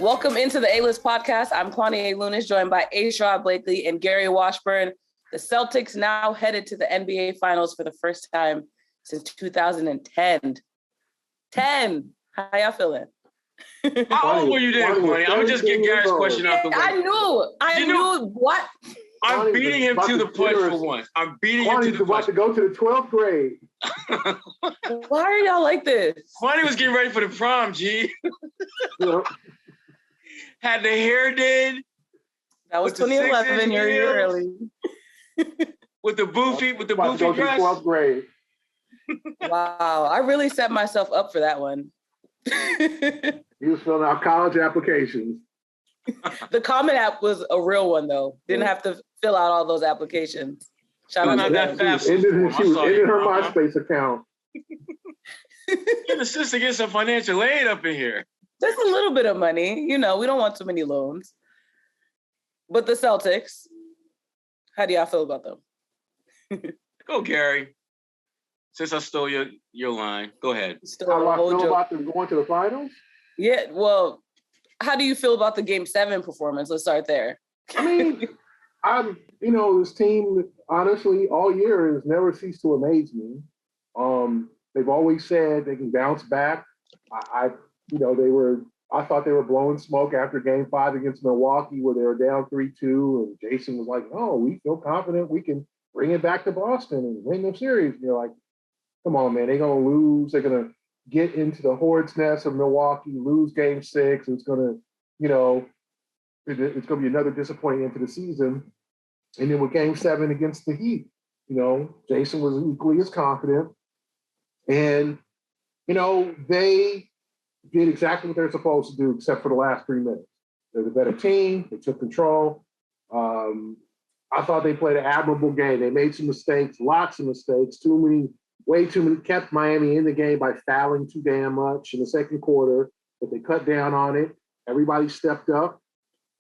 Welcome into the A-List podcast. I'm Kwani A. Lunis, joined by Sherrod Blakely and Gary Washburn. The Celtics now headed to the NBA Finals for the first time since 2010. 10. How y'all feeling? How old were you then, Kwani? I'm gonna just get Gary's question out the way. I knew what? I'm beating him to the punch for once. I'm beating him to the punch. About to go to the 12th grade. Why are y'all like this? Kwani was getting ready for the prom, G. Had the hair did. That was 2011. You're early. With the boofy dress. 12th grade. Wow, I really set myself up for that one. He was filling out college applications. The Common App was a real one, though. Didn't have to fill out all those applications. Shout out to that fast. She was ending her MySpace account. Get the sister get some financial aid up in here. Just a little bit of money. You know, we don't want too many loans. But the Celtics, how do y'all feel about them? Go, Gary. Since I stole your line, go ahead. How do I feel about them going to the finals? Yeah, well, how do you feel about the Game 7 performance? Let's start there. I mean, this team, honestly, all year has never ceased to amaze me. They've always said they can bounce back. I thought they were blowing smoke after Game 5 against Milwaukee, where they were down 3-2, and Jason was like, "Oh, we feel confident we can bring it back to Boston and win the series." And you're like, "Come on, man! They're gonna lose. They're gonna get into the hornet's nest of Milwaukee, lose Game 6. It's gonna be another disappointing end to the season." And then with Game 7 against the Heat, Jason was equally as confident, and they did exactly what they're supposed to do, except for the last 3 minutes. They're the better team. They took control. I thought they played an admirable game. They made some mistakes, lots of mistakes, way too many, kept Miami in the game by fouling too damn much in the second quarter, but they cut down on it. Everybody stepped up.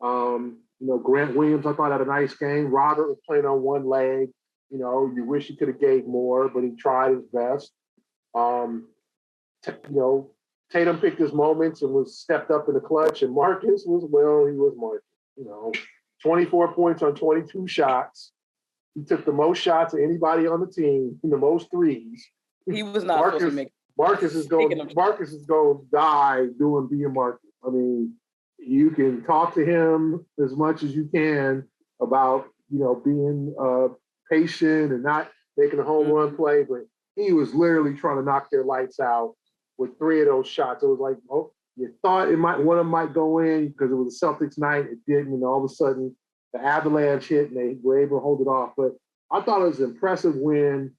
Grant Williams, I thought, had a nice game. Robert was playing on one leg. You wish he could have gave more, but he tried his best. Tatum picked his moments and was stepped up in the clutch, and Marcus he was Marcus. 24 points on 22 shots. He took the most shots of anybody on the team, the most threes. He was not supposed to make. Marcus is going to die being Marcus. I mean, you can talk to him as much as you can about being patient and not making a home run play, but he was literally trying to knock their lights out with 3 of those shots. It was like, you thought one of them might go in because it was a Celtics night. It didn't, and all of a sudden the Avalanche hit and they were able to hold it off. But I thought it was an impressive win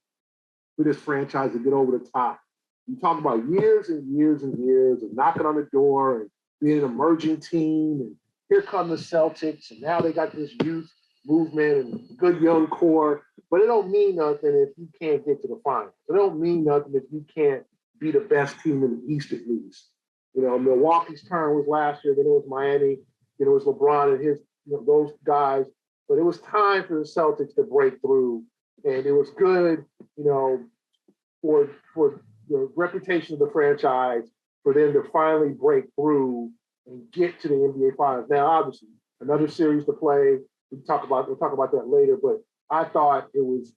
for this franchise to get over the top. You talk about years and years and years of knocking on the door and being an emerging team, and here come the Celtics, and now they got this youth movement and good young core. But it don't mean nothing if you can't get to the finals. It don't mean nothing if you can't be the best team in the East at least. Milwaukee's turn was last year, then it was Miami, then it was LeBron and his, those guys. But it was time for the Celtics to break through, and it was good, for the reputation of the franchise for them to finally break through and get to the NBA Finals. Now, obviously, another series to play. We'll talk about that later. But I thought it was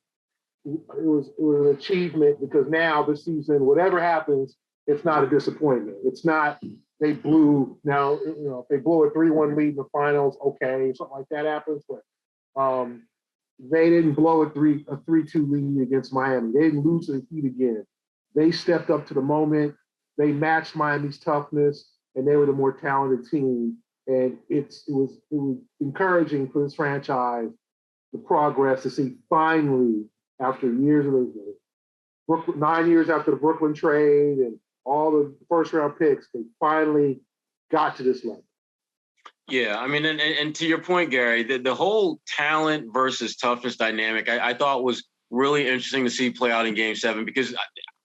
an achievement because now this season, whatever happens, it's not a disappointment. It's not they blew. Now, if they blow a 3-1 lead in the finals, okay, something like that happens. But they didn't blow a 3-2 lead against Miami. They didn't lose to the Heat again. They stepped up to the moment. They matched Miami's toughness, and they were the more talented team. And it was encouraging for this franchise, the progress to see finally, after years of 9 years after the Brooklyn trade and all the first round picks, they finally got to this level. Yeah, I mean, and to your point, Gary, the whole talent versus toughness dynamic, I thought was really interesting to see play out in Game 7 because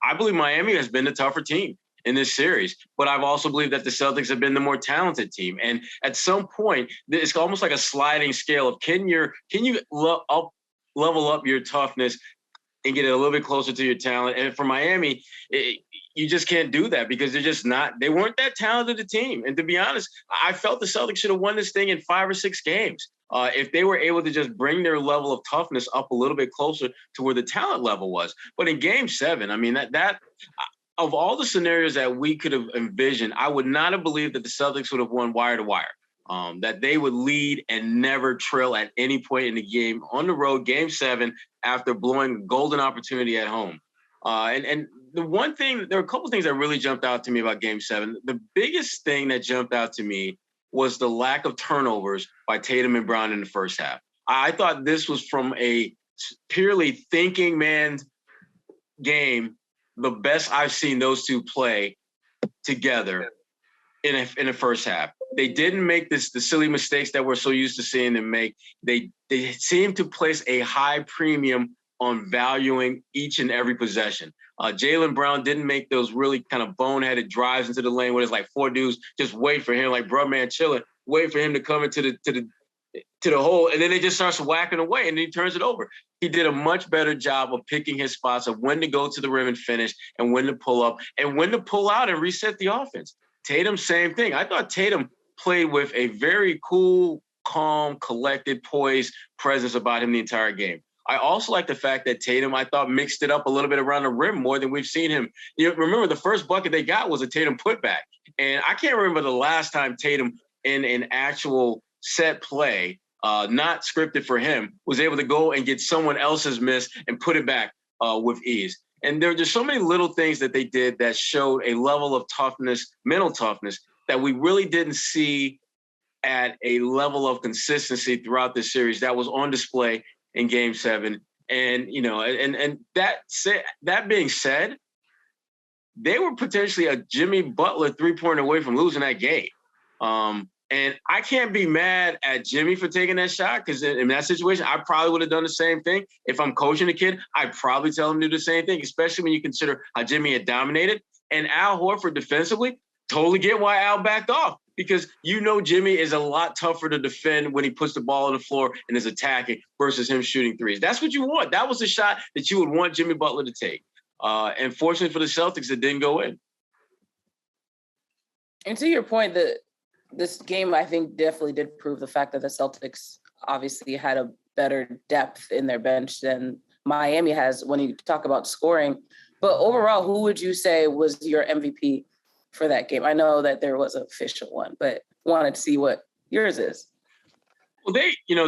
I believe Miami has been the tougher team in this series, but I've also believed that the Celtics have been the more talented team. And at some point, it's almost like a sliding scale of can you level up your toughness and get it a little bit closer to your talent. And for Miami, you just can't do that because they weren't that talented a team. And to be honest, I felt the Celtics should have won this thing in 5 or 6 games. If they were able to just bring their level of toughness up a little bit closer to where the talent level was. But in Game 7, I mean, that of all the scenarios that we could have envisioned, I would not have believed that the Celtics would have won wire to wire. That they would lead and never trail at any point in the game on the road, Game 7, after blowing a golden opportunity at home. And the one thing, there are a couple of things that really jumped out to me about Game 7. The biggest thing that jumped out to me was the lack of turnovers by Tatum and Brown in the first half. I thought this was, from a purely thinking man's game, the best I've seen those two play together in the first half. They didn't make the silly mistakes that we're so used to seeing them make. They seemed to place a high premium on valuing each and every possession. Jaylen Brown didn't make those really kind of boneheaded drives into the lane where there's like 4 dudes just wait for him, like bro man chilling, wait for him to come into the hole, and then he just starts whacking away, and then he turns it over. He did a much better job of picking his spots of when to go to the rim and finish, and when to pull up, and when to pull out and reset the offense. Tatum, same thing. I thought Tatum played with a very cool, calm, collected, poised presence about him the entire game. I also like the fact that Tatum, I thought, mixed it up a little bit around the rim more than we've seen him. You know, remember, the first bucket they got was a Tatum putback. And I can't remember the last time Tatum, in an actual set play, not scripted for him, was able to go and get someone else's miss and put it back with ease. And there are just so many little things that they did that showed a level of toughness, mental toughness, that we really didn't see at a level of consistency throughout this series that was on display in Game 7. And, you know, and that being said, they were potentially a Jimmy Butler 3-pointer away from losing that game. And I can't be mad at Jimmy for taking that shot, because in that situation, I probably would have done the same thing. If I'm coaching a kid, I'd probably tell him to do the same thing, especially when you consider how Jimmy had dominated. And Al Horford defensively, totally get why Al backed off, because you know Jimmy is a lot tougher to defend when he puts the ball on the floor and is attacking versus him shooting threes. That's what you want. That was the shot that you would want Jimmy Butler to take. And fortunately for the Celtics, it didn't go in. And to your point, that this game, I think, definitely did prove the fact that the Celtics obviously had a better depth in their bench than Miami has when you talk about scoring. But overall, who would you say was your MVP for that game? I know that there was an official one, but wanted to see what yours is. Well,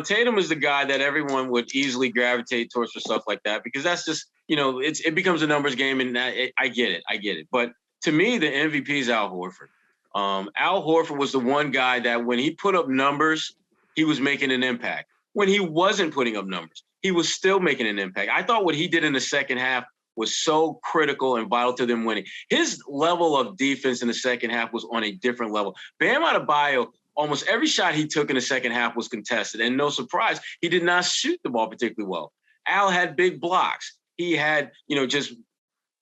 Tatum is the guy that everyone would easily gravitate towards for stuff like that, because that's just, it becomes a numbers game, and I get it. But to me, the MVP is Al Horford. Al Horford was the one guy that when he put up numbers, he was making an impact. When he wasn't putting up numbers, he was still making an impact. I thought what he did in the second half was so critical and vital to them winning. His level of defense in the second half was on a different level. Bam Adebayo, almost every shot he took in the second half was contested. And no surprise, he did not shoot the ball particularly well. Al had big blocks. He had, just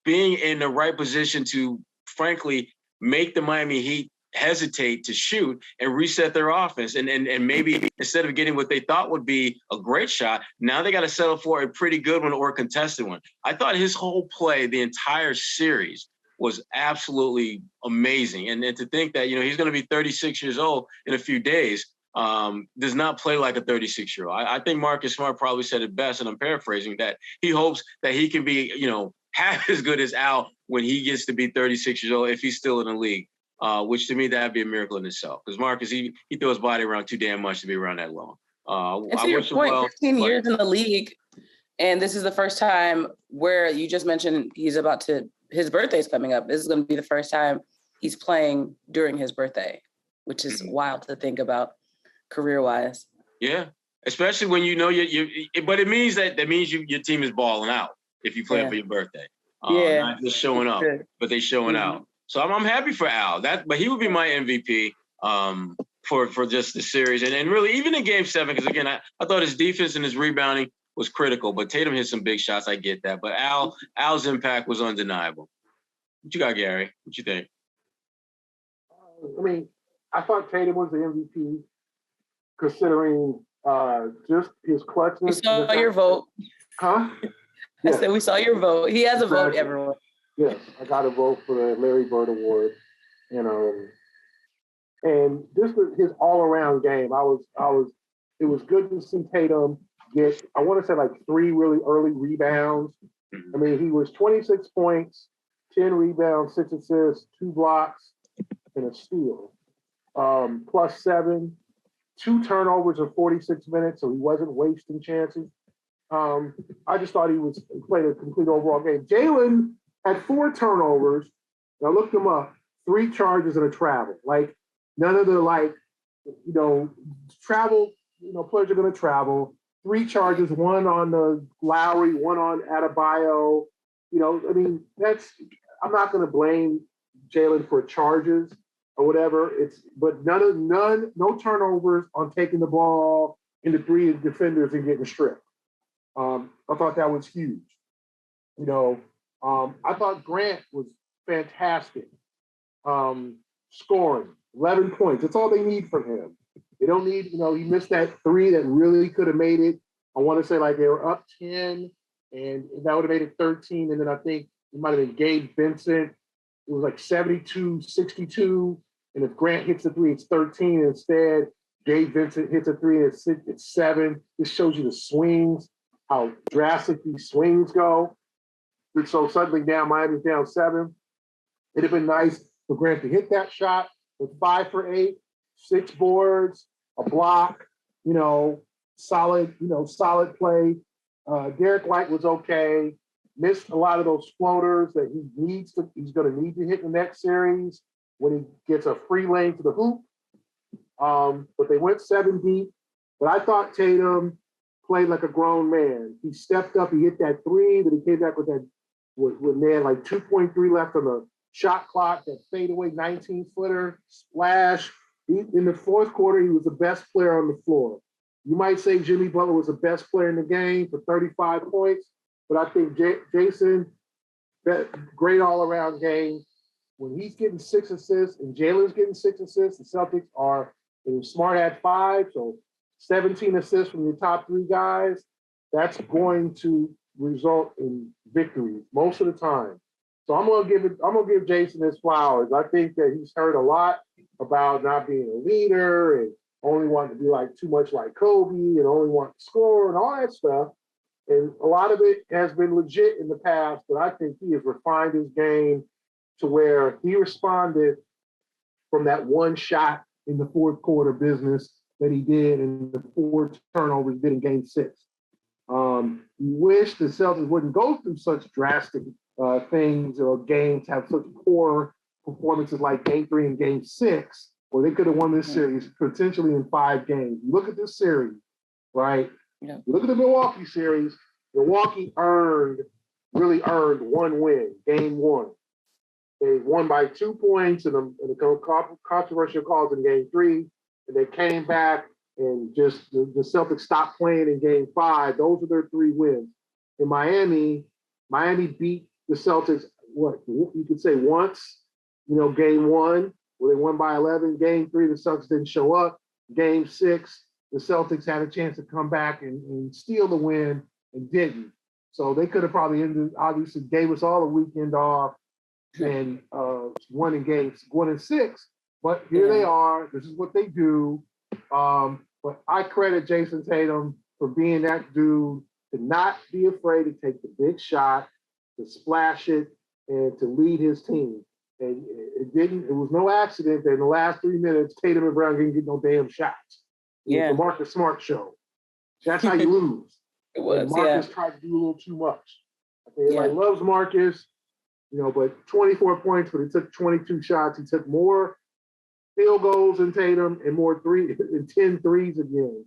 being in the right position to, frankly, make the Miami Heat hesitate to shoot and reset their offense. And maybe instead of getting what they thought would be a great shot, now they got to settle for a pretty good one or a contested one. I thought his whole play, the entire series, was absolutely amazing. And to think that, he's going to be 36 years old in a few days, does not play like a 36-year-old. I think Marcus Smart probably said it best, and I'm paraphrasing, that he hopes that he can be, half as good as Al when he gets to be 36 years old, if he's still in the league, which to me, that'd be a miracle in itself. Because Marcus, he threw his body around too damn much to be around that long. And to your point, 15 years in the league, and this is the first time where you just mentioned his birthday's coming up. This is going to be the first time he's playing during his birthday, which is wild to think about career-wise. Yeah, especially when but it means your team is balling out if you play for your birthday. Not just showing up, but they showing out. So I'm happy for Al. But he would be my MVP for just the series, and really even in Game 7, because again, I thought his defense and his rebounding was critical. But Tatum hit some big shots. I get that, but Al's impact was undeniable. What you got, Gary? What you think? I mean, I thought Tatum was the MVP, considering just his clutchness. We saw your vote. Huh? I said we saw your vote. He has a vote, everyone. Yes, I got to vote for the Larry Bird Award. You know, and this was his all-around game. It was good to see Tatum get, I want to say like 3 really early rebounds. I mean, he was 26 points, 10 rebounds, 6 assists, 2 blocks, and a steal. +7, 2 turnovers in 46 minutes, so he wasn't wasting chances. I just thought he played a complete overall game. Jalen had 4 turnovers. I looked him up, 3 charges and a travel. Like, none of the, travel, players are going to travel. 3 charges, 1 on the Lowry, 1 on Adebayo. I'm not going to blame Jalen for charges or whatever. But no turnovers on taking the ball into 3 defenders and getting stripped. I thought that was huge. I thought Grant was fantastic. Scoring 11 points. That's all they need from him. They don't need, he missed that 3 that really could have made it. I want to say like they were up 10 and that would have made it 13. And then I think it might have been Gabe Vincent. It was like 72-62. And if Grant hits the 3, it's 13. Instead, Gabe Vincent hits a 3 and it's 7. This shows you the swings, how drastic these swings go. And so suddenly now Miami's down 7. It'd have been nice for Grant to hit that shot with 5 for 8, 6 boards, a block, solid play. Derek White was okay. Missed a lot of those floaters that he's going to need to hit in the next series when he gets a free lane to the hoop. But they went 7 deep. But I thought Tatum played like a grown man. He stepped up, he hit that 3, then he came back with that when they had like 2.3 left on the shot clock, that fadeaway 19-footer, splash. In the fourth quarter, he was the best player on the floor. You might say Jimmy Butler was the best player in the game for 35 points, but I think Jason, that great all-around game. When he's getting 6 assists and Jalen's getting 6 assists, the Celtics Smart had 5, so 17 assists from your top 3 guys. That's going to result in victories most of the time. So I'm gonna give Jason his flowers. I think that he's heard a lot about not being a leader and only wanting to be like too much like Kobe and only wanting to score and all that stuff. And a lot of it has been legit in the past, but I think he has refined his game to where he responded from that 1 shot in the fourth quarter business that he did and the 4 turnovers he did in game 6. You wish the Celtics wouldn't go through such drastic things or games, have such poor performances like game 3 and game 6, where they could have won this series potentially in 5 games. You look at this series, right? Yeah. You look at the Milwaukee series, Milwaukee really earned 1 win, game 1. They won by 2 points in a controversial calls in game 3, and they came back and just the Celtics stopped playing in game 5. Those are their 3 wins. In Miami beat the Celtics, what you could say once, game 1, where they won by 11. Game 3, the Celtics didn't show up. Game 6, the Celtics had a chance to come back and steal the win and didn't. So they could have probably obviously gave us all a weekend off and won in games 1 and 6. But here they are. This is what they do. But I credit Jason Tatum for being that dude, to not be afraid to take the big shot, to splash it, and to lead his team. And it was no accident that in the last 3 minutes, Tatum and Brown didn't get no damn shots. It was the Marcus Smart show. That's how you lose. It was, Marcus tried to do a little too much. Everybody loves Marcus, but 24 points, but he took 22 shots. He took more field goals than Tatum and more 10 threes again.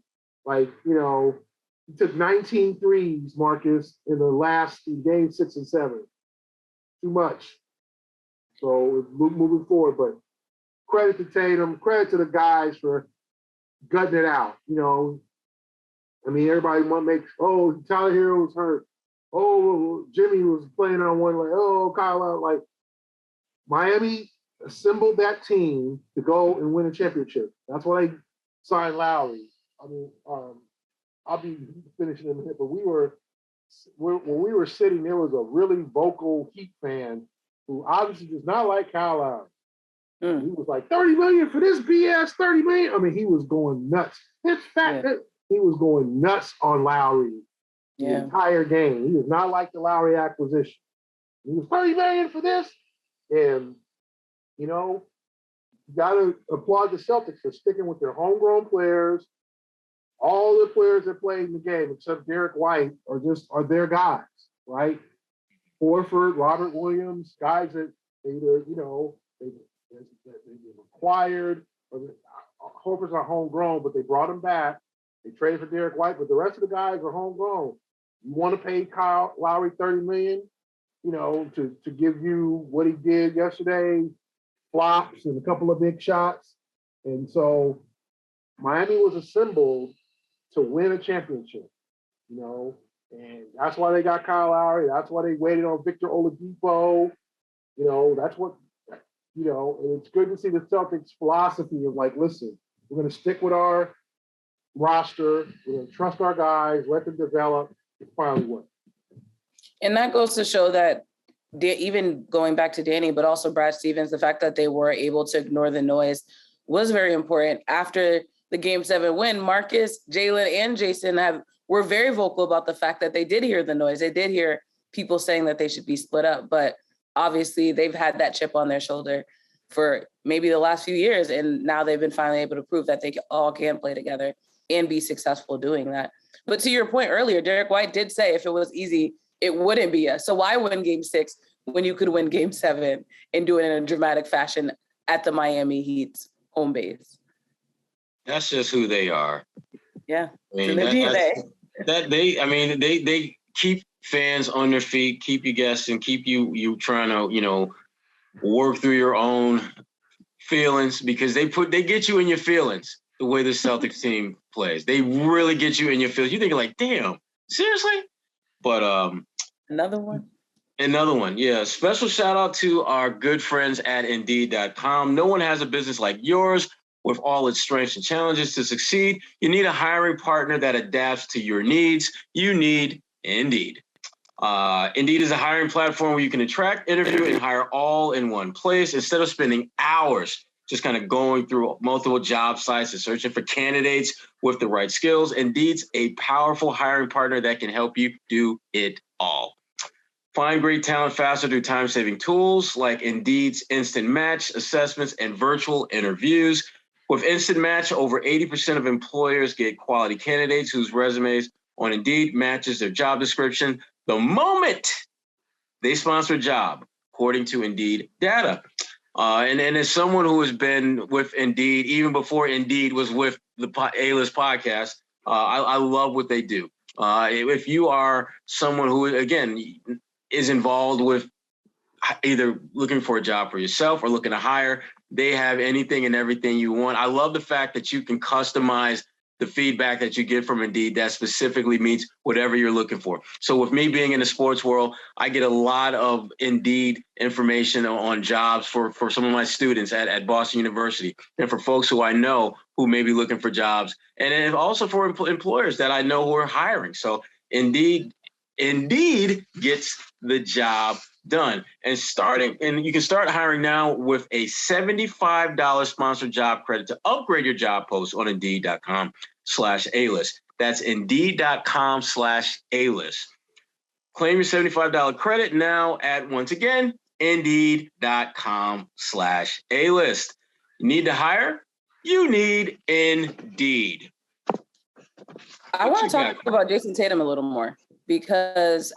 He took 19 threes, Marcus, in the last game 6 and 7. Too much. So moving forward, but credit to Tatum, credit to the guys for gutting it out. Everybody makes, Tyler Hero was hurt. Oh, Jimmy was playing on one, Kyle out. Miami assembled that team to go and win a championship. That's why they signed Lowry. I'll be finishing in a minute, but when we were sitting, there was a really vocal Heat fan who obviously does not like Kyle Lowry. He was like, $30 million for this BS, $30 million. I mean, he was going nuts. It's fact that he was going nuts on Lowry the entire game. He did not like the Lowry acquisition. He was $30 million for this. And, you know, you got to applaud the Celtics for sticking with their homegrown players. All the players that played in the game, except Derek White, are their guys, right? Horford, Robert Williams, guys that either, you know, they acquired. Horford's not homegrown, but they brought him back. They traded for Derek White, but the rest of the guys are homegrown. You want to pay Kyle Lowry $30 million, you know, to give you what he did yesterday, flops and a couple of big shots. And so Miami was assembled to win a championship, you know, and that's why they got Kyle Lowry. That's why they waited on Victor Oladipo. You know, that's what, you know, and it's good to see the Celtics philosophy of like, listen, we're going to stick with our roster. We're going to trust our guys, let them develop, and finally win. And that goes to show that even going back to Danny, but also Brad Stevens, the fact that they were able to ignore the noise was very important. After the Game 7 win, Marcus, Jalen, and Jason were very vocal about the fact that they did hear the noise. They did hear people saying that they should be split up, but obviously they've had that chip on their shoulder for maybe the last few years, and now they've been finally able to prove that they all can play together and be successful doing that. But to your point earlier, Derek White did say if it was easy, it wouldn't be us. So why win Game 6 when you could win Game 7 and do it in a dramatic fashion at the Miami Heat's home base? That's just who they are. Yeah, I mean, they keep fans on their feet, keep you guessing, keep you trying to, you know, work through your own feelings, because they get you in your feelings the way the Celtics team plays. They really get you in your feelings. You're thinking like, damn, seriously? But another one, yeah. Special shout out to our good friends at Indeed.com. No one has a business like yours. With all its strengths and challenges to succeed, you need a hiring partner that adapts to your needs. You need Indeed. Indeed is a hiring platform where you can attract, interview, and hire all in one place. Instead of spending hours just kind of going through multiple job sites and searching for candidates with the right skills, Indeed's a powerful hiring partner that can help you do it all. Find great talent faster through time-saving tools like Indeed's Instant Match assessments and virtual interviews. With Instant Match, over 80% of employers get quality candidates whose resumes on Indeed matches their job description the moment they sponsor a job, according to Indeed data. And as someone who has been with Indeed, even before Indeed was with the A-List podcast, I love what they do. If you are someone who, again, is involved with either looking for a job for yourself or looking to hire, they have anything and everything you want. I love the fact that you can customize the feedback that you get from Indeed that specifically meets whatever you're looking for. So with me being in the sports world, I get a lot of Indeed information on jobs for some of my students at Boston University, and for folks who I know who may be looking for jobs, and also for employers that I know who are hiring. So Indeed gets the job done. And you can start hiring now with a $75 sponsored job credit to upgrade your job post on Indeed.com/A-List. That's Indeed.com/A-List. Claim your $75 credit now at, once again, Indeed.com/A-List. You need to hire? You need Indeed. I want to talk about Jason Tatum a little more, because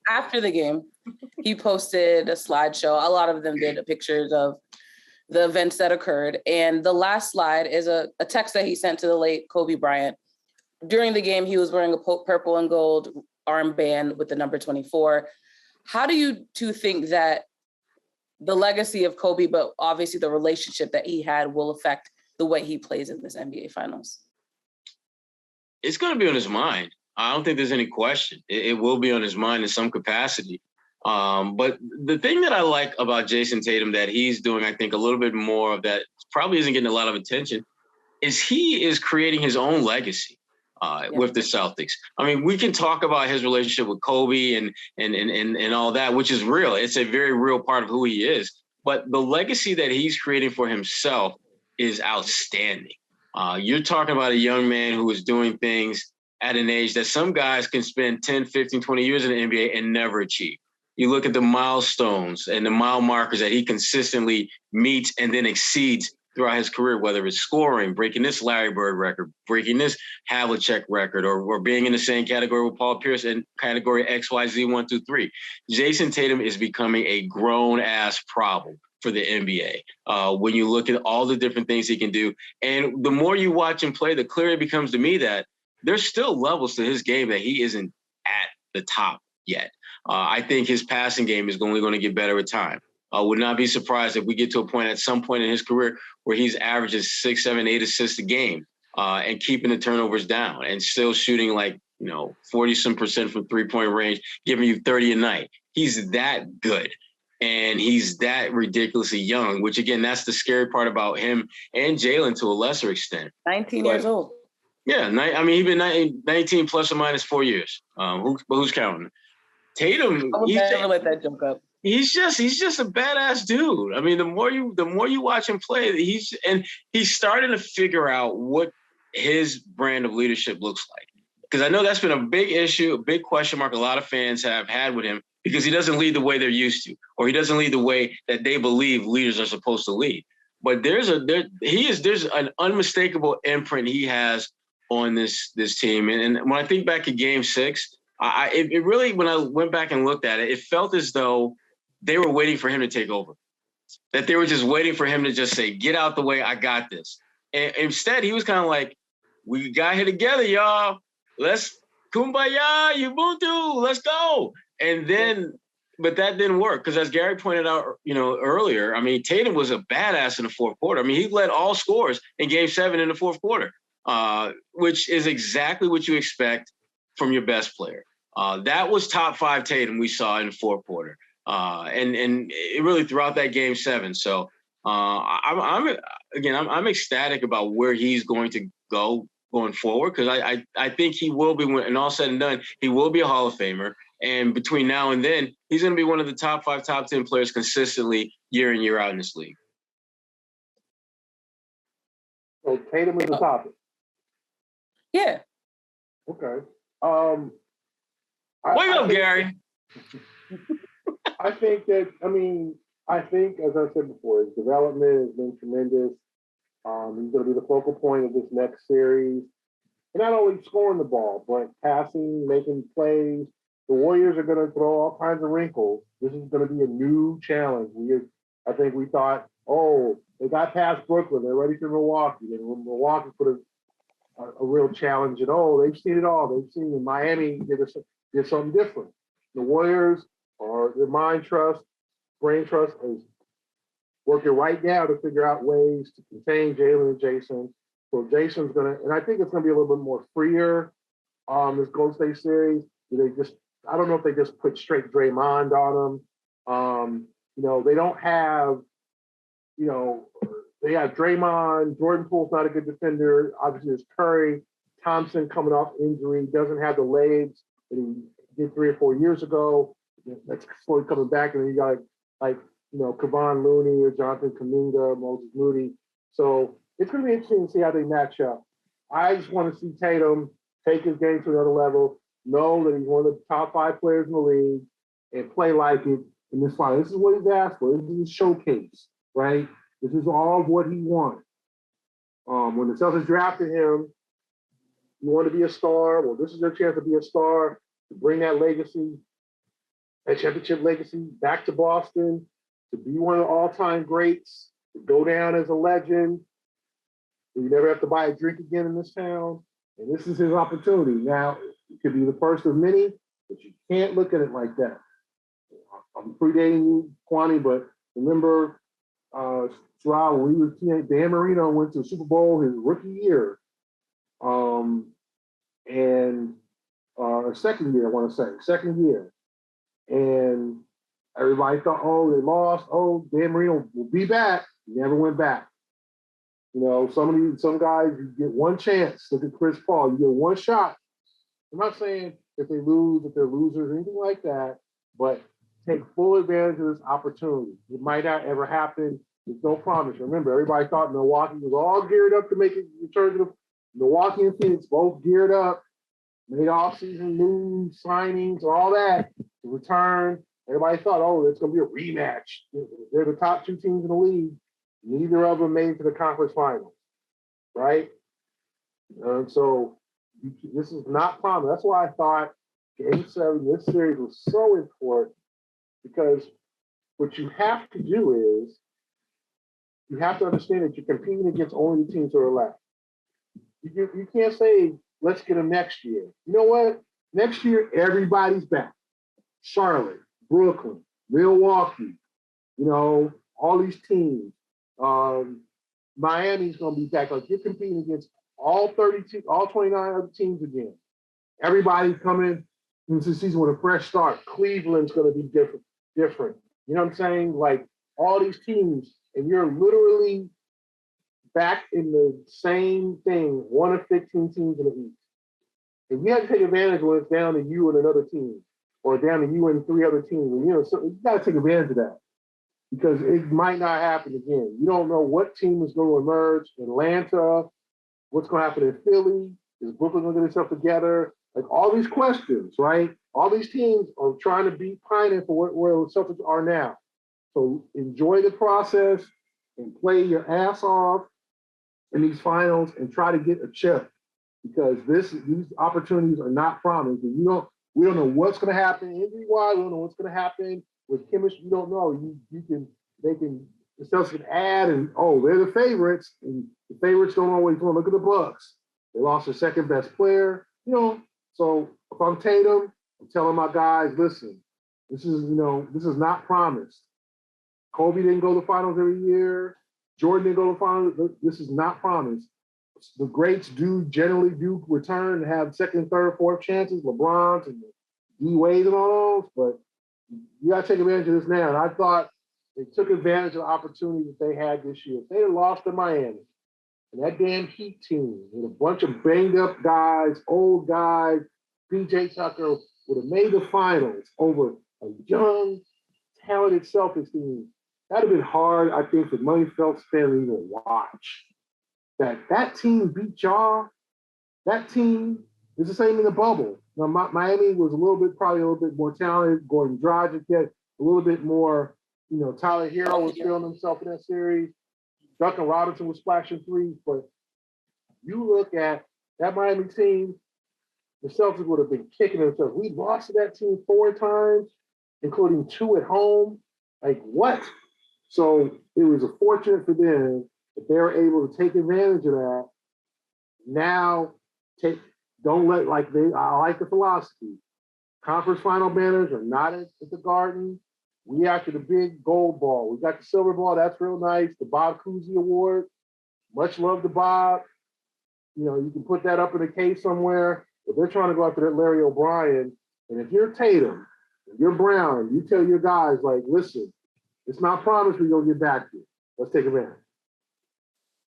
after the game, he posted a slideshow. A lot of them did pictures of the events that occurred. And the last slide is a text that he sent to the late Kobe Bryant. During the game, he was wearing a purple and gold armband with the number 24. How do you two think that the legacy of Kobe, but obviously the relationship that he had, will affect the way he plays in this NBA Finals? It's going to be on his mind. I don't think there's any question. It will be on his mind in some capacity. But the thing that I like about Jason Tatum that he's doing, I think, a little bit more of that probably isn't getting a lot of attention, is he is creating his own legacy. with the Celtics. I mean, we can talk about his relationship with Kobe and all that, which is real. It's a very real part of who he is. But the legacy that he's creating for himself is outstanding. You're talking about a young man who is doing things at an age that some guys can spend 10, 15, 20 years in the NBA and never achieve. You look at the milestones and the mile markers that he consistently meets and then exceeds throughout his career, whether it's scoring, breaking this Larry Bird record, breaking this Havlicek record, or being in the same category with Paul Pierce in category XYZ 1, 2, 3. Jason Tatum is becoming a grown-ass problem for the NBA. When you look at all the different things he can do, and the more you watch him play, the clearer it becomes to me that there's still levels to his game that he isn't at the top yet. I think his passing game is only going to get better with time. I would not be surprised if we get to a point at some point in his career where he's averaging 6, 7, 8 assists a game and keeping the turnovers down and still shooting 40-some% from three-point range, giving you 30 a night. He's that good. And he's that ridiculously young, which, again, that's the scary part about him and Jalen to a lesser extent. 19 years old. Yeah. He's been 19 plus or minus 4 years. Who's counting? Tatum. I would never let that jump up. He's just a badass dude. I mean, the more you watch him play, he's starting to figure out what his brand of leadership looks like. Because I know that's been a big issue, a big question mark a lot of fans have had with him, because he doesn't lead the way they're used to, or he doesn't lead the way that they believe leaders are supposed to lead. But there's an unmistakable imprint he has on this team. And when I think back to Game 6, it really, when I went back and looked at it, it felt as though they were waiting for him to take over, that they were just waiting for him to just say, get out the way, I got this. And instead, he was kind of like, we got here together, y'all. Let's kumbaya, Ubuntu, let's go. And then, but that didn't work, because as Gary pointed out, earlier, I mean, Tatum was a badass in the fourth quarter. I mean, he led all scores in Game 7 in the fourth quarter, which is exactly what you expect from your best player. That was top 5 Tatum we saw in the fourth quarter. And it really throughout that Game 7. So I'm ecstatic about where he's going to go going forward, because I think he will be, when all said and done, he will be a Hall of Famer. And between now and then, he's going to be one of the top 5, top 10 players consistently year in, year out in this league. So Tatum is the topic. Yeah. Okay. Wake up, Gary. I think, as I said before, his development has been tremendous. He's going to be the focal point of this next series. And not only scoring the ball, but passing, making plays. The Warriors are going to throw all kinds of wrinkles. This is going to be a new challenge. I think we thought, they got past Brooklyn. They're ready for Milwaukee. And Milwaukee put a real challenge. And, they've seen it all. They've seen in Miami did something different. The Warriors, or their brain trust, is working right now to figure out ways to contain Jalen and Jason. So Jason's going to, and I think it's going to be a little bit more freer this Golden State series. I don't know if they just put straight Draymond on them. They don't have, they have Draymond. Jordan Poole's not a good defender. Obviously, there's Curry. Thompson coming off injury, doesn't have the legs that he did 3 or 4 years ago. That's slowly coming back. And then you got Kevon Looney or Jonathan Kuminga, Moses Moody. So it's going to be interesting to see how they match up. I just want to see Tatum take his game to another level, know that he's one of the top 5 players in the league, and play like it in this final. This is what he's asked for. This is his showcase, right? This is all of what he wanted. When the Celtics drafted him, you want to be a star. Well, this is your chance to be a star, to bring that legacy, that championship legacy back to Boston, to be one of the all-time greats, to go down as a legend. You never have to buy a drink again in this town. And this is his opportunity. Now, it could be the first of many, but you can't look at it like that. I'm predating you, Kwani, but remember, Sherrod, when he was teenage, Dan Marino went to the Super Bowl his rookie year. Second year. And everybody thought, they lost. Dan Marino will be back. He never went back. You know, some guys, you get one chance. Look at Chris Paul. You get one shot. I'm not saying if they lose, if they're losers, or anything like that, but take full advantage of this opportunity. It might not ever happen. There's no promise. Remember, everybody thought Milwaukee was all geared up to make it return to the Milwaukee and Phoenix, both geared up, made off-season moves, signings, all that to return. Everybody thought, oh, it's going to be a rematch. They're the top two teams in the league. Neither of them made it to the conference finals, right? So this is not promised. That's why I thought Game 7, this series was so important, because what you have to do is you have to understand that you're competing against only the teams that are left. You can't say, let's get them next year. You know what? Next year, everybody's back. Charlotte, Brooklyn, Milwaukee, you know, all these teams. Miami's going to be back. Like, you're competing against all 29 other teams again. Everybody's coming into the season with a fresh start. Cleveland's going to be different. You know what I'm saying? Like, all these teams, and you're literally back in the same thing, one of 15 teams in the East. If you have to take advantage when it's down to you and another team, or down to you and 3 other teams, you know, so you got to take advantage of that, because it might not happen again. You don't know what team is going to emerge. Atlanta, what's going to happen in Philly? Is Brooklyn going to get itself together? Like, all these questions, right? All these teams are trying to beat Pioneer for where the Celtics are now. So enjoy the process and play your ass off in these finals and try to get a chip, because these opportunities are not promised. And we don't know what's going to happen injury-wise. We don't know what's going to happen with chemistry. You don't know. The Celtics can add, and they're the favorites, and the favorites don't always want to look at the Bucks. They lost their second best player, you know. So if I'm Tatum, I'm telling my guys, listen, this is not promised. Kobe didn't go to the finals every year. Jordan didn't go to the finals. This is not promised. The greats generally do return and have second, third, fourth chances, LeBron's and D-Wade and all those, but you got to take advantage of this now. And I thought they took advantage of the opportunity that they had this year. If they had lost to Miami, and that damn Heat team with a bunch of banged up guys, old guys, PJ Tucker would have made the finals over a young, talented Celtics team. That'd have been hard, I think, for Money Phelps family to watch. That team beat y'all. That team is the same in the bubble. Now, Miami was probably a little bit more talented. Gordon Dragic had a little bit more. You know, Tyler Hero was feeling himself in that series. Duncan Robinson was splashing threes. But you look at that Miami team, the Celtics would have been kicking themselves. We lost to that team 4 times, including 2 at home. Like, what? So it was fortunate for them that they were able to take advantage of that. Now, I like the philosophy. Conference final banners are not at the Garden. We after the big gold ball. We got the silver ball. That's real nice. The Bob Cousy Award. Much love to Bob. You know, you can put that up in a case somewhere. But they're trying to go after that Larry O'Brien. And if you're Tatum, if you're Brown, you tell your guys, like, listen, it's not promised we're going to get back to you. Let's take advantage.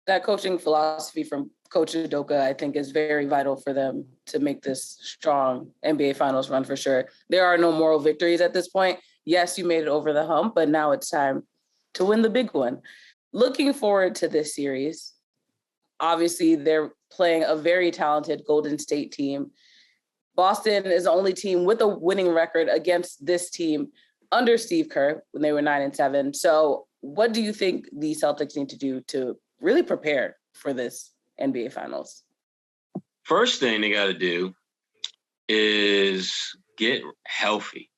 That coaching philosophy from Coach Udoka, I think, is very vital for them to make this strong NBA Finals run for sure. There are no moral victories at this point. Yes, you made it over the hump, but now it's time to win the big one. Looking forward to this series. Obviously, they're playing a very talented Golden State team. Boston is the only team with a winning record against this team under Steve Kerr when they were 9-7. So what do you think the Celtics need to do to really prepare for this NBA Finals? First thing they got to do is get healthy.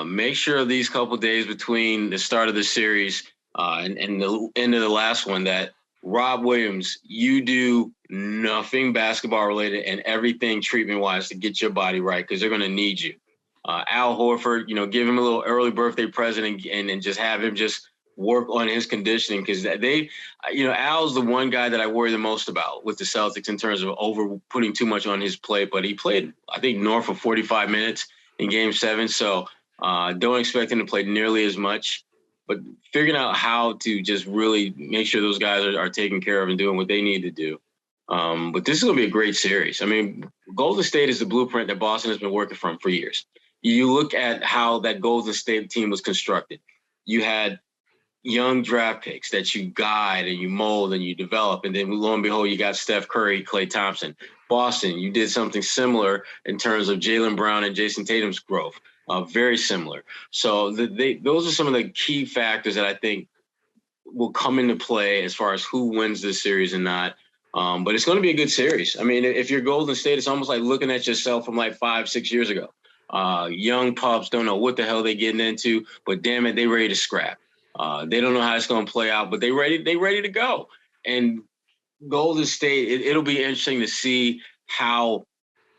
Make sure these couple days between the start of the series and the end of the last one that Rob Williams, you do nothing basketball related and everything treatment wise to get your body right, because they're going to need you. Al Horford, give him a little early birthday present and just have him just work on his conditioning, because Al's the one guy that I worry the most about with the Celtics in terms of putting too much on his plate. But he played, I think, north of 45 minutes in Game 7, so don't expect him to play nearly as much. but figuring out how to just really make sure those guys are taken care of and doing what they need to do. But this is going to be a great series. I mean, Golden State is the blueprint that Boston has been working from for years. You look at how that Golden State team was constructed. You had young draft picks that you guide and you mold and you develop. And then lo and behold, you got Steph Curry, Klay Thompson. Boston, you did something similar in terms of Jaylen Brown and Jason Tatum's growth. Very similar. So those are some of the key factors that I think will come into play as far as who wins this series and not. But it's going to be a good series. I mean, if you're Golden State, it's almost like looking at yourself from like 5-6 years ago. Young pups don't know what the hell they're getting into, but damn it, they ready to scrap. They don't know how it's going to play out, but they ready to go. And Golden State, it'll be interesting to see how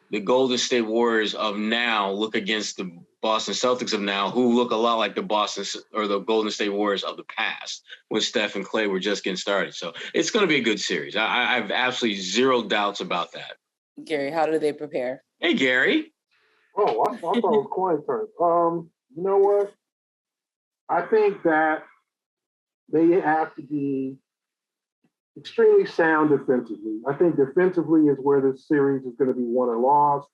the Golden State Warriors of now look against the Boston Celtics of now, who look a lot like the Golden State Warriors of the past when Steph and Klay were just getting started. So it's going to be a good series. I have absolutely zero doubts about that. Gary, how do they prepare? Hey, Gary. Oh, I thought it was coin turn. You know what? I think that they have to be extremely sound defensively. I think defensively is where this series is going to be won or lost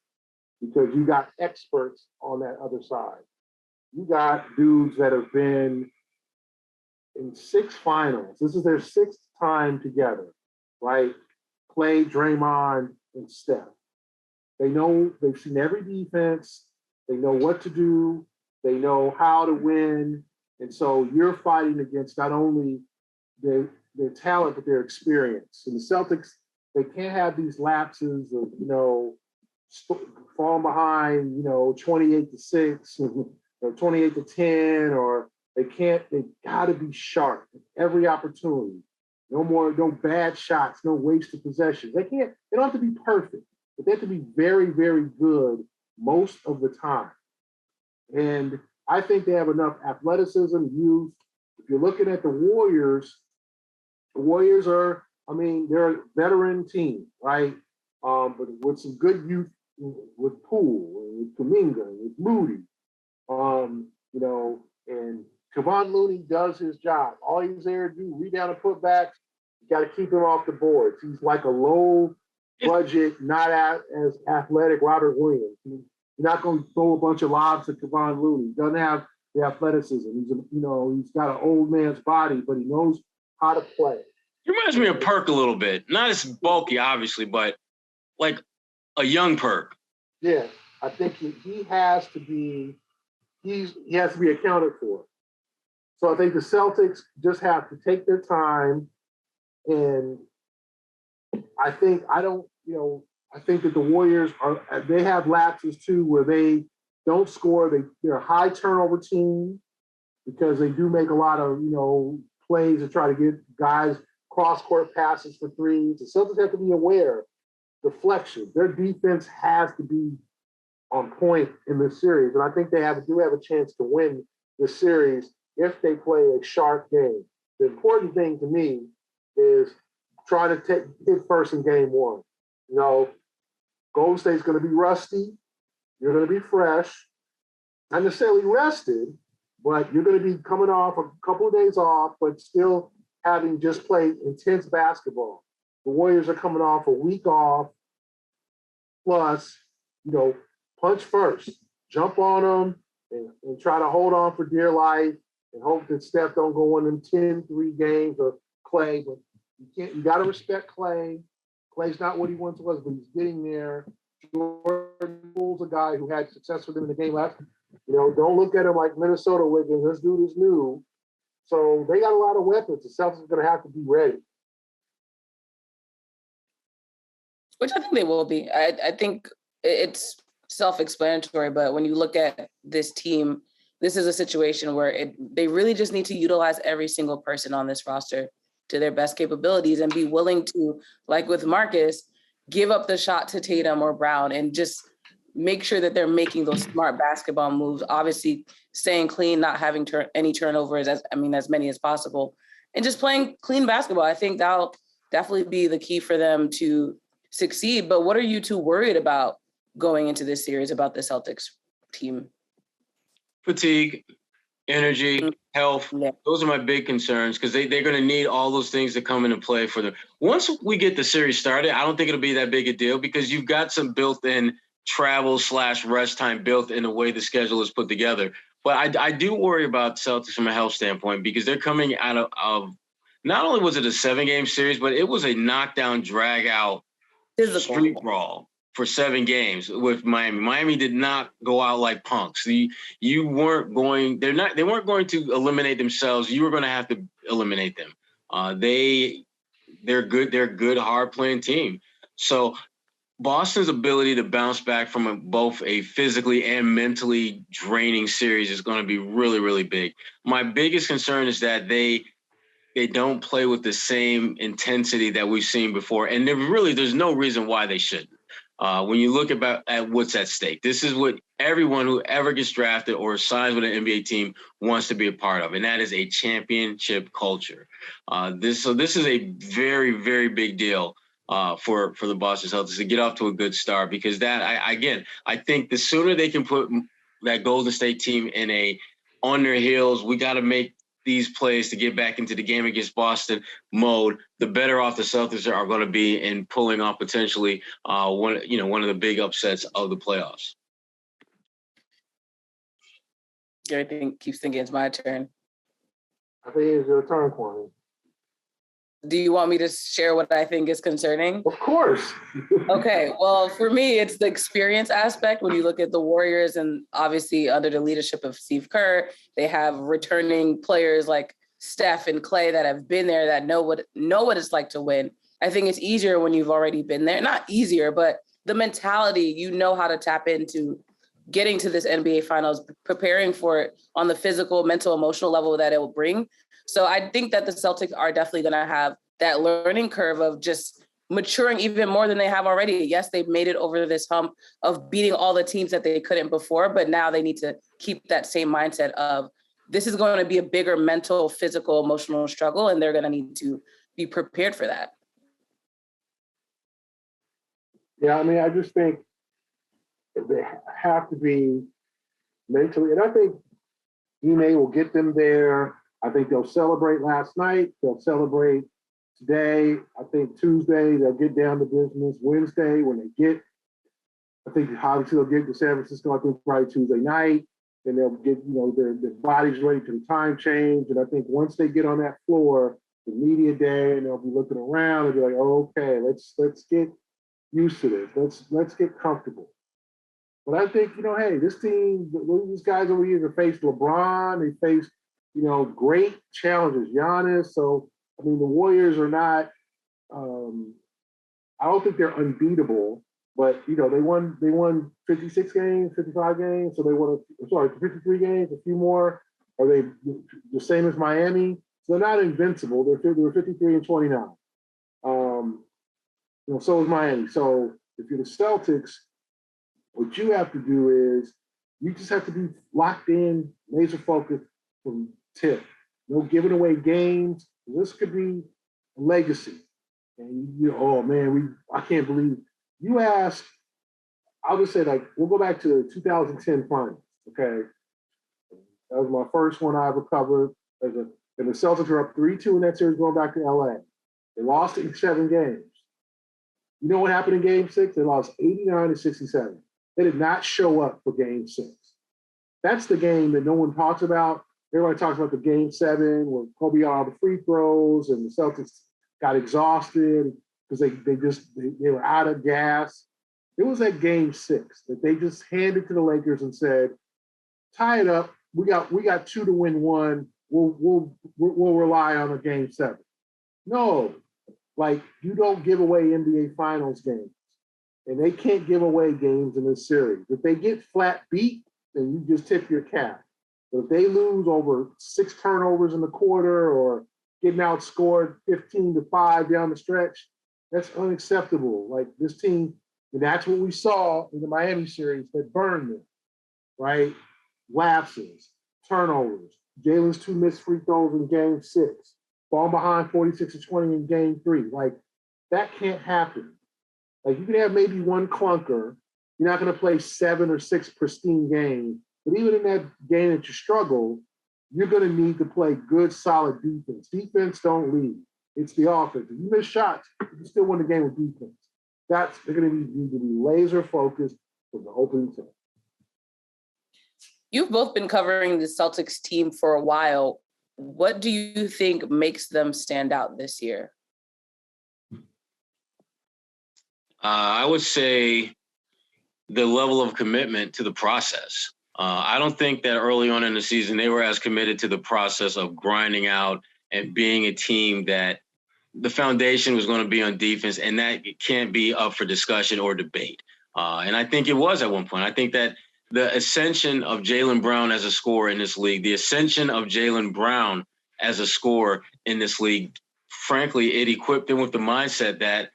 because you got experts on that other side. You got dudes that have been in 6 finals. This is their 6th time together, right? Klay, Draymond, and Steph. They've seen every defense. They know what to do. They know how to win. And so you're fighting against not only their talent, but their experience. And the Celtics, they can't have these lapses of, falling behind, 28-6 or 28-10, or they got to be sharp at every opportunity. No bad shots, no wasted possessions. They don't have to be perfect, but they have to be very, very good most of the time. And I think they have enough athleticism, youth. If you're looking at the Warriors are, they're a veteran team, right? But with some good youth, with Poole, with Kuminga, with Moody, and Kevon Looney does his job. All he's there to do, rebound and put back. You got to keep him off the boards. He's like a low budget, not as athletic Robert Williams. You're not going to throw a bunch of lobs to Kevon Looney. He doesn't have the athleticism. He's got an old man's body, but he knows how to play. He reminds me of Perk a little bit. Not as bulky, obviously, but like a young Perk. Yeah, I think he has to be accounted for. So I think the Celtics just have to take their time, and I think that the Warriors they have lapses too where they don't score. They're a high turnover team because they do make a lot of plays to try to get guys cross-court passes for threes. The Celtics have to be aware. Deflection. Their defense has to be on point in this series. And I think they do have a chance to win this series if they play a sharp game. The important thing to me is try to hit first in game 1. Golden State's going to be rusty. You're going to be fresh. Not necessarily rested, but you're going to be coming off a couple of days off, but still having just played intense basketball. The Warriors are coming off a week off. Plus, punch first, jump on them, and try to hold on for dear life, and hope that Steph don't go in them 10-3 games or Klay. But you got to respect Klay. Klay's not what he once was, but he's getting there. Jordan Poole's a guy who had success with him in the game last. Don't look at him like Minnesota Wiggins. This dude is new. So they got a lot of weapons. The Celtics are going to have to be ready. Which I think they will be. I think it's self-explanatory, but when you look at this team, this is a situation where they really just need to utilize every single person on this roster to their best capabilities and be willing to, like with Marcus, give up the shot to Tatum or Brown and just make sure that they're making those smart basketball moves, obviously staying clean, not having any turnovers, as many as possible, and just playing clean basketball. I think that'll definitely be the key for them to succeed. But what are you two worried about going into this series about the Celtics team? Fatigue. energy, health. Yeah. Those are my big concerns because they're going to need all those things to come into play for them. Once we get the series started, I don't think it'll be that big a deal because you've got some built-in travel/rest time built in the way the schedule is put together. But I do worry about Celtics from a health standpoint because they're coming out of not only was it a 7-game series, but it was a knockdown, drag-out street brawl for 7 games with Miami. Miami did not go out like punks. They weren't going to eliminate themselves. You were going to have to eliminate them. They're good. They're a good, hard-playing team. So Boston's ability to bounce back from both a physically and mentally draining series is going to be really, really big. My biggest concern is that they don't play with the same intensity that we've seen before. And there's no reason why they shouldn't. When you look at what's at stake, this is what everyone who ever gets drafted or signs with an NBA team wants to be a part of, and that is a championship culture. This is a very, very big deal for the Boston Celtics to get off to a good start because I think the sooner they can put that Golden State team on their heels, we got to make these plays to get back into the game against Boston mode, the better off the Celtics are going to be in pulling off potentially one of the big upsets of the playoffs. Gary keeps thinking it's my turn. I think it's your turn, Kwani. Do you want me to share what I think is concerning? Of course. Okay. Well, for me, it's the experience aspect. When you look at the Warriors and obviously under the leadership of Steve Kerr, they have returning players like Steph and Clay that have been there, that know what it's like to win. I think it's easier when you've already been there. Not easier, but the mentality, you know how to tap into getting to this NBA Finals, preparing for it on the physical, mental, emotional level that it will bring. So I think that the Celtics are definitely going to have that learning curve of just maturing even more than they have already. Yes, they've made it over this hump of beating all the teams that they couldn't before, but now they need to keep that same mindset of this is going to be a bigger mental, physical, emotional struggle, and they're going to need to be prepared for that. Yeah, I mean, I just think they have to be mentally, and I think Ime will get them there. I think they'll celebrate last night. They'll celebrate today. I think Tuesday they'll get down to business. Wednesday I think obviously they'll get to San Francisco. I think probably Tuesday night. Then they'll get their bodies ready to the time change. And I think once they get on that floor, the media day, and they'll be looking around and be like, oh, okay, let's get used to this. Let's get comfortable. But I think hey, this team, these guys over here have faced LeBron. They faced great challenges, Giannis. So, I mean, the Warriors are not, I don't think they're unbeatable, but, they won 56 games, 55 games. So they won, 53 games, a few more. Are they the same as Miami? So they're not invincible. They were 53 and 29. So is Miami. So if you're the Celtics, what you have to do is you just have to be locked in, laser focused from tip. No giving away games. This could be a legacy. And oh man, I can't believe you asked. I'll just say we'll go back to the 2010 finals. Okay, that was my first one I ever covered. And the Celtics were up 3-2 in that series going back to LA. They lost in 7 games. You know what happened in Game 6? They lost 89-67. They did not show up for Game 6. That's the game that no one talks about. Everybody talks about the Game 7 where Kobe got all the free throws and the Celtics got exhausted because they were out of gas. It was that Game 6 that they just handed to the Lakers and said, tie it up. We got 2 to win 1. We'll rely on a Game 7. No, you don't give away NBA Finals games, and they can't give away games in this series. If they get flat beat, then you just tip your cap. But if they lose over 6 turnovers in the quarter or getting outscored 15-5 down the stretch, that's unacceptable. This team, and that's what we saw in the Miami series that burned them, right? Lapses, turnovers, Jalen's 2 missed free throws in Game 6, falling behind 46-20 in Game 3. That can't happen. You can have maybe one clunker. You're not going to play 7 or 6 pristine games. But even in that game that you struggle, you're going to need to play good, solid defense. Defense don't lead. It's the offense. If you miss shots, you still win the game with defense. They're going to need to be laser focused from the opening tip. You've both been covering the Celtics team for a while. What do you think makes them stand out this year? I would say the level of commitment to the process. I don't think that early on in the season they were as committed to the process of grinding out and being a team that the foundation was going to be on defense, and that can't be up for discussion or debate. And I think it was at one point. I think that the ascension of Jaylen Brown as a scorer in this league, the ascension of Jaylen Brown as a scorer in this league, frankly, it equipped him with the mindset that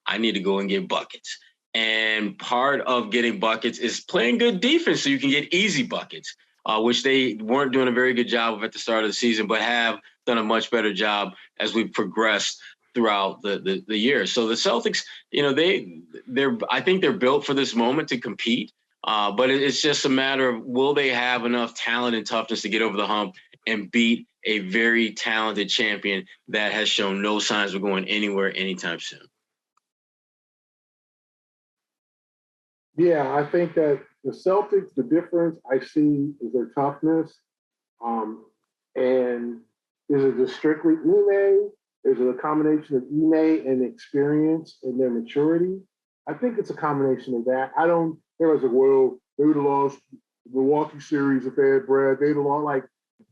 I need to go and get buckets. And part of getting buckets is playing good defense so you can get easy buckets, which they weren't doing a very good job of at the start of the season, but have done a much better job as we've progressed throughout the year. So the Celtics, I think they're built for this moment to compete, but it's just a matter of will they have enough talent and toughness to get over the hump and beat a very talented champion that has shown no signs of going anywhere anytime soon. Yeah, I think that the Celtics, the difference I see is their toughness. And is it just strictly Ime? Is it a combination of Ime and experience and their maturity? I think it's a combination of that. Everyone's like, well, they would have lost the Milwaukee series if they had Brad. They'd have lost. Like,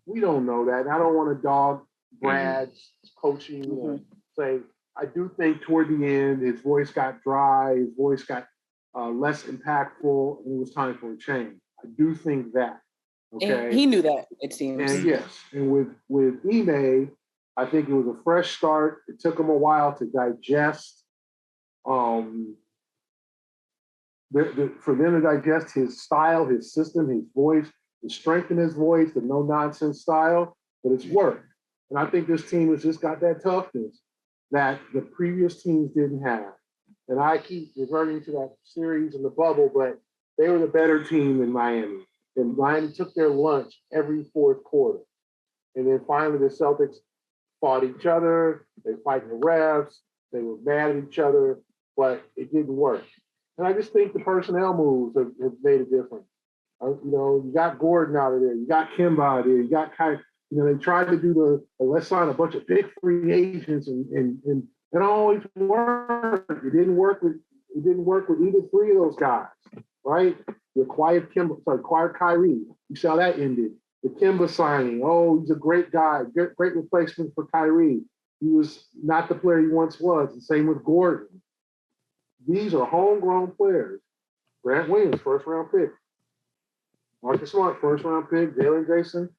we don't know that. And I don't want to dog Brad's coaching and say, I do think toward the end, his voice got dry, his voice got less impactful, and it was time for a change. I do think that. Okay. And he knew that, it seems. And yes, and with Ime, I think it was a fresh start. It took him a while to digest. For them to digest his style, his system, his voice, the strength in his voice, the no-nonsense style, but it's worked. And I think this team has just got that toughness that the previous teams didn't have. And I keep reverting to that series in the bubble, but they were the better team in Miami. And Miami took their lunch every fourth quarter. And then finally the Celtics fought each other. They fight the refs. They were mad at each other, but it didn't work. And I just think the personnel moves have made a difference. You got Gordon out of there. You got Kemba out of there. You got they tried to do let's sign a bunch of big free agents and it always worked. It didn't work with either three of those guys, right? You acquired Kyrie. You saw that ended. The Kemba signing. Oh, he's a great guy. Great replacement for Kyrie. He was not the player he once was. The same with Gordon. These are homegrown players. Grant Williams, first-round pick. Marcus Smart, first-round pick. Jalen Jason,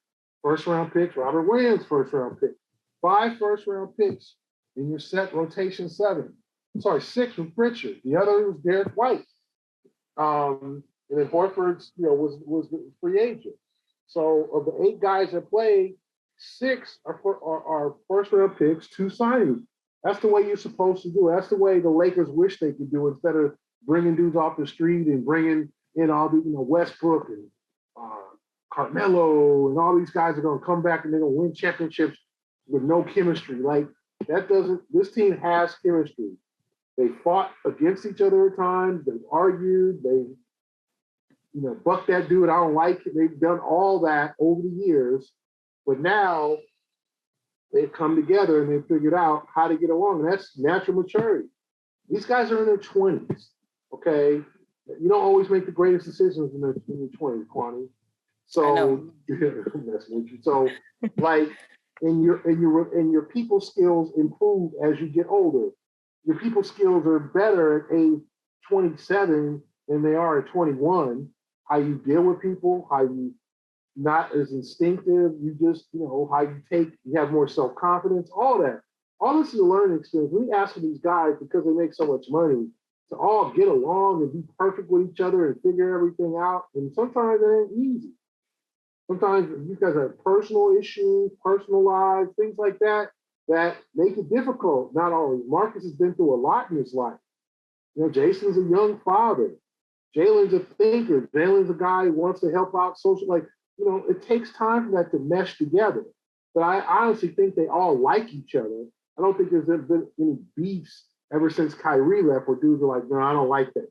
first-round pick. Robert Williams, first-round pick. 5 first-round picks in your set rotation 7. 6 with Pritchard. The other was Derek White. And then Horford's, was the free agent. So of the 8 guys that played, 6 are first-round picks, 2 signings. That's the way you're supposed to do it. That's the way the Lakers wish they could do it, instead of bringing dudes off the street and bringing in all the, Westbrook and Carmelo and all these guys are going to come back and they're going to win championships with no chemistry. Like, this team has chemistry. They fought against each other at times. They argued. They, buck that dude. I don't like it. They've done all that over the years. But now they've come together and they've figured out how to get along. And that's natural maturity. These guys are in their 20s, okay? You don't always make the greatest decisions in your 20s, Kwani. So, so like, and your people skills improve as you get older. Your people skills are better at age 27 than they are at 21. How you deal with people, how you not as instinctive, you just, how you have more self-confidence, all that. All this is a learning experience. We ask for these guys, because they make so much money, to all get along and be perfect with each other and figure everything out. And sometimes it ain't easy. Sometimes you guys have personal issues, personal lives, things like that make it difficult. Not always. Marcus has been through a lot in his life. Jason's a young father. Jalen's a thinker. Jalen's a guy who wants to help out social. Like, it takes time for that to mesh together. But I honestly think they all like each other. I don't think there's been any beefs ever since Kyrie left where dudes are like, no, I don't like that.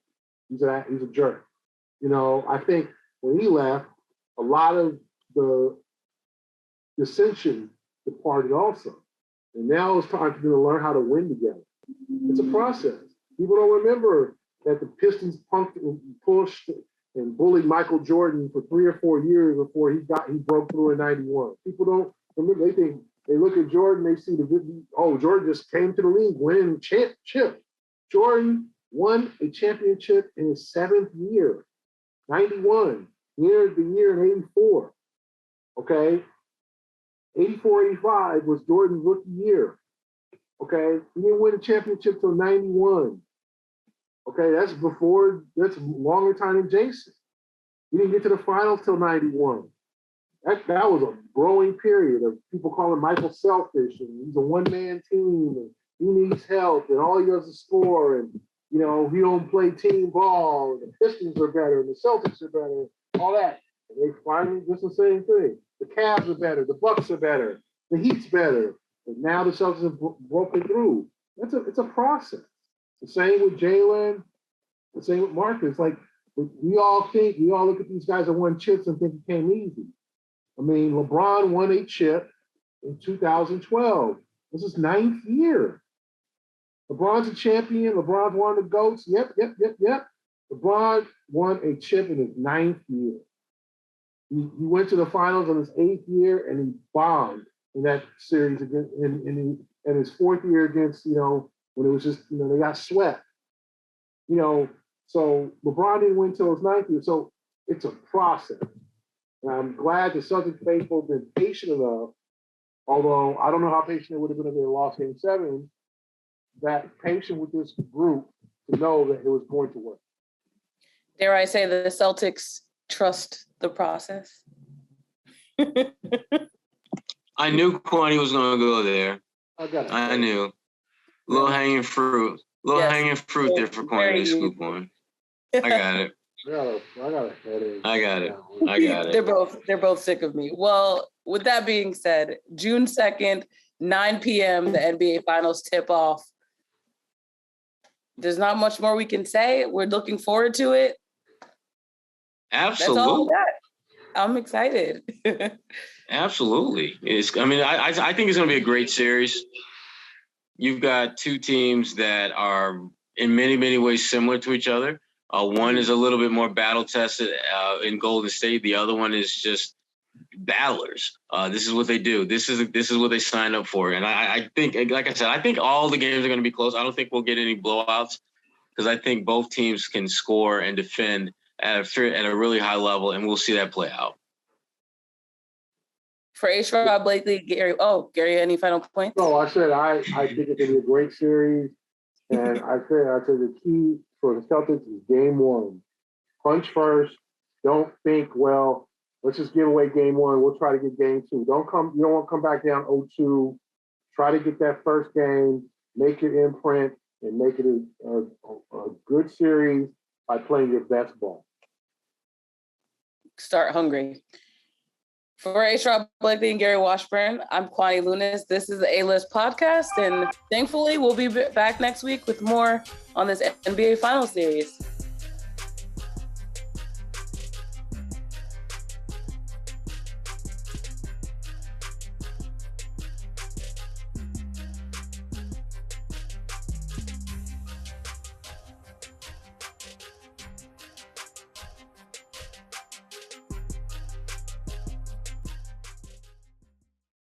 He's a jerk. I think when he left, a lot of the dissension departed also. And now it's time for them to learn how to win together. It's a process. People don't remember that the Pistons punked and pushed and bullied Michael Jordan for 3 or 4 years before he broke through in '91. People don't remember. They look at Jordan, they see Jordan just came to the league winning chip. Jordan won a championship in his 7th year, 91. He entered the year in 84. Okay? 84, 85 was Jordan's rookie year. Okay? He didn't win a championship till 91. Okay, that's a longer time than Jason. He didn't get to the finals till 91. That was a growing period of people calling Michael selfish, and he's a one-man team, and he needs help, and all he does is score, and he don't play team ball, and the Pistons are better, and the Celtics are better, all that. And they finally just the same thing. The Cavs are better, the Bucks are better, the Heat's better, and now the Celtics have broken through. It's a process. The same with Jalen, the same with Marcus. Like, we all look at these guys that won chips and think it came easy. I mean, LeBron won a chip in 2012. This is 9th year. LeBron's a champion. LeBron's one of the GOATs. Yep. LeBron won a chip in his 9th year. He went to the finals in his 8th year, and he bombed in that series against in his 4th year against, when it was just, they got swept. So LeBron didn't win until his 9th year. So it's a process. And I'm glad the Celtics faithful have been patient enough, although I don't know how patient they would have been if they lost Game 7, that patient with this group to know that it was going to work. Dare I say that the Celtics trust the process? I knew Kwani was going to go there. I knew. Low-hanging fruit. Low-hanging fruit there for Kwani to scoop on. I got it. I got a headache. I got it. They're both sick of me. Well, with that being said, June 2nd, 9 p.m., the NBA Finals tip off. There's not much more we can say. We're looking forward to it. Absolutely. That's all I got. I'm excited. Absolutely. I think it's going to be a great series. You've got two teams that are in many, many ways similar to each other. One is a little bit more battle tested in Golden State. The other one is just battlers. This is what they do. This is what they signed up for. And I think, like I said, I think all the games are going to be close. I don't think we'll get any blowouts because I think both teams can score and defend at a really high level, and we'll see that play out. For Sherrod Blakely, Gary, any final points? No, I said I think it's going to be a great series. And I said the key for the Celtics is Game 1. Punch first. Don't think, well, let's just give away Game 1. We'll try to get Game 2. You don't want to come back down 0-2. Try to get that first game, make your imprint, and make it a good series by playing your best ball. Start hungry. For Sherrod Blakely and Gary Washburn, I'm Kwani Lunis. This is the A-List podcast, and thankfully we'll be back next week with more on this NBA Finals series.